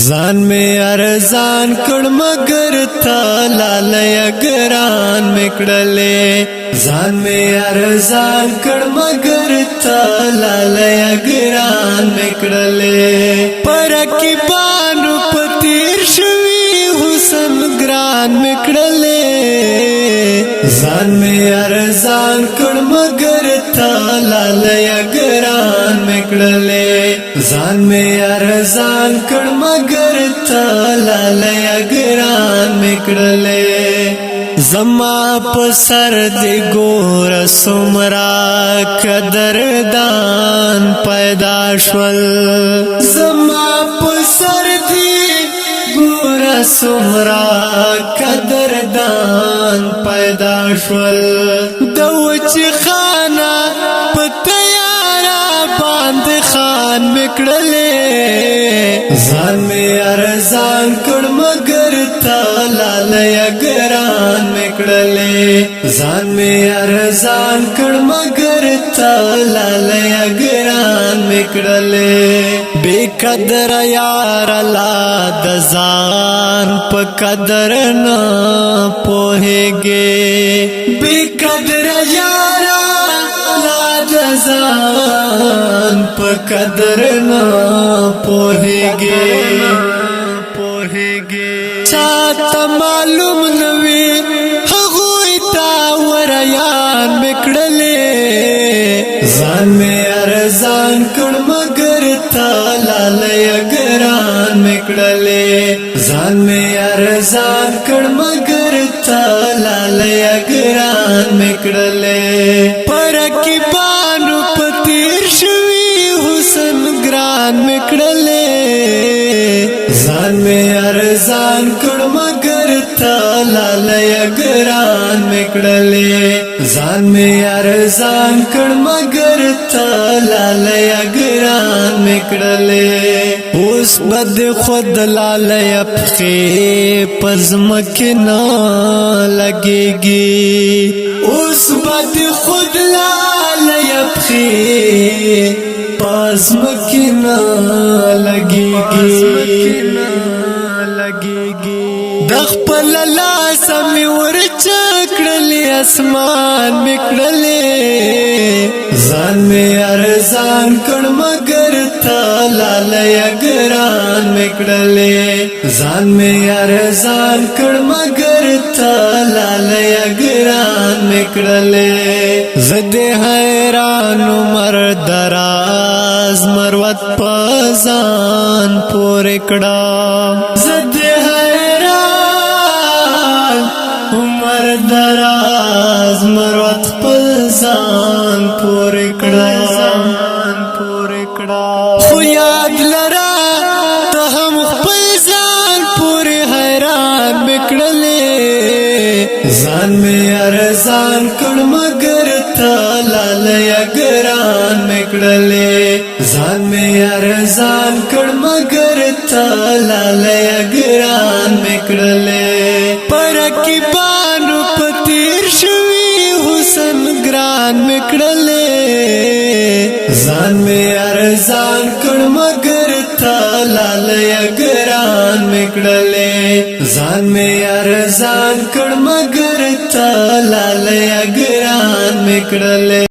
ځان می ارزان کړ مگر تا لالای ګران میکړلې ځان می ارزان کړ مگر تا لالای ګران میکړلې پرکی بانو پتیر شوی حسن ګران میکړلې ځان می ارزان کړ مگر تا لالای ګران میکړلې ځان می ارزان کړ مگر تا لالای ګران میکړلې زما په سر دی ګور سمرا قدردان پیدا شول زما په سر دی ګور سمرا قدردان پیدا شول دوچ خانه پتیارا باندې خان میکړلې ځان می ارزان کړ مگر تا لالای ګران میکړلې ځان می ارزان کړ مگر تا لالای ګران میکړلې بے قدر یار لا د ځان په قدر نه پوهېږي بے قدر یار لا د ځان په قدر نه پوهېږي چاته معلوم نوي هغوی تا وریان میکړلې ځان می ارزان کړ مگر تا لالای ګران میکړلې ځان می ارزان کړ مگر تا لالای ګران میکړلې پرکی بانو پتیر شوی حسن ګران میکړلې ځان می ارزان کړ مگر تا لالای ګران میکړلې ځان می ارزان کړ مگر تا لالای ګران میکړلې اوس بد خود لالای پخې پزمکه نه لګيږي اوس بد خود لالای پخې پزمکه نه لګيږي د خپل لاس می ورچکړلې اسمان میکړلې ځان می ارزان کړ مگر تا لالای ګران میکړلې ځان می ارزان کړ مگر تا لالای ګران میکړلې زده حیران عمر دراز مروت پزان پور کړه زده حیران عمر دراز مروت پزان پور کړه خو یاد لرا ته هم خپل ځان پورې حیران میکړلې ځان می ارزان کړ مگر تا لالای ګران میکړلې ځان می ارزان کړ مگر تا لالای ګران میکړلې پرکی بانو پتیر شوی حسن ګران میکړلې ځان می ارزان کړ مگر تا لالای ګران میکړلې ځان می ارزان کړ مگر تا لالای ګران میکړلې